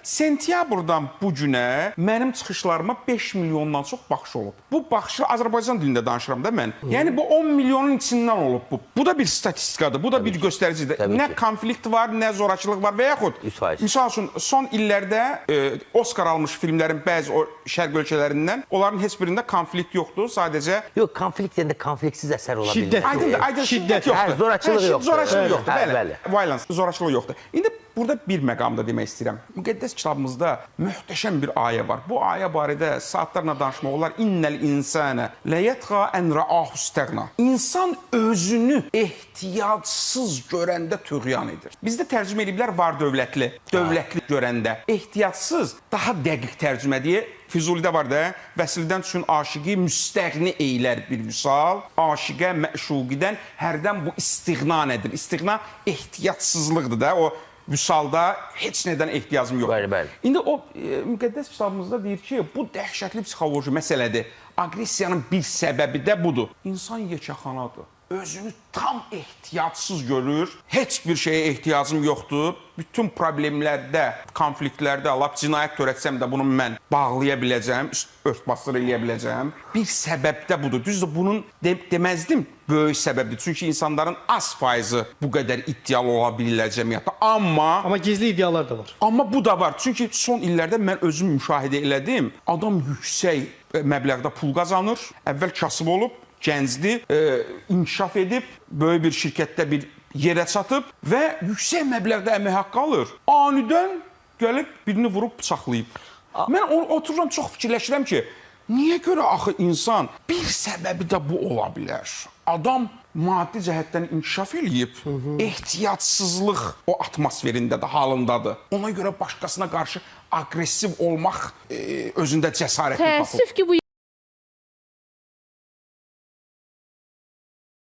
sentyabrdan bu günə mənim çıxışlarıma 5 milyondan çox baxış olub. Bu baxışı Azərbaycan dilində danışıram da mən. Yəni bu 10 milyonun içindən olub bu. Bu da bir statistikadır, bu da bir göstəricidir. Nə konflikt var, nə zorakılıq var və yaxud misal üçün son illərdə Oscar almış filmlərin bəzi o şərq ölkələrindən onların heç birində konflikt yoxdur, sadəcə... Yox, konflikt deyəndə konfliktsiz əsər ola bilmir. Aydın, şiddət yoxdur. Zorakılıq yoxdur. Zorakılıq yoxdur, bəli. Violence, zorakılıq yoxdur. İndi burada bir məqamda demək istəyirəm. Müqəddəs kitabımızda möhtəşəm bir ayə var. Bu ayə barədə saatlarla danışmaq olar. İnnəl insənə ləyətğa ən rəahu istəğna. İnsan özünü ehtiyatsız görəndə tüğyan edir. Bizdə tərcümə ediblər var dövlətli görəndə. Ehtiyatsız daha dəqiq tərcümə deyə Füzulidə var da, vəsildən üçün aşiqi müstəğni eylər bir vüsal, aşiqə məşuqidən hərdən bu istiğna nədir? İstiğna ehtiyatsızlıqdır da, o vüsalda heç nədən ehtiyacım yoxdur. Bəli. İndi o müqəddəs kitabımızda deyir ki, bu dəhşətli psixoloji məsələdir. Aqressiyanın bir səbəbi də budur. İnsan yekəxanadır. Özünü tam ehtiyatsız görür, heç bir şeyə ehtiyacım yoxdur. Bütün problemlərdə, konfliktlərdə, lap cinayət törətsəm də bunu mən bağlaya biləcəm, ört-basdır eləyə biləcəm. Bir səbəb də budur. Düzdür, bunun deməzdim böyük səbəbdir. Çünki insanların az faizi bu qədər iddialı ola bilirlər cəmiyyətdə. Amma gizli iddialar da var. Amma bu da var. Çünki son illərdə mən özüm müşahidə elədim. Adam yüksək məbləğdə pul qazanır, əvvəl kasıb olub, gəncdir, inkişaf edib, böyük bir şirkətdə bir yerə çatıb və yüksək məbləğdə əmək haqqı alır. Anidən gəlib birini vurub bıçaqlayıb. Mən otururam, çox fikirləşirəm ki, niyə görə axı insan bir səbəbi də bu ola bilər? Adam maddi cəhətdən inkişaf eləyib, ehtiyatsızlıq o atmosferində də halındadır. Ona görə başqasına qarşı aqressiv olmaq özündə cəsarətli tapıb. Təəssüf ki, bu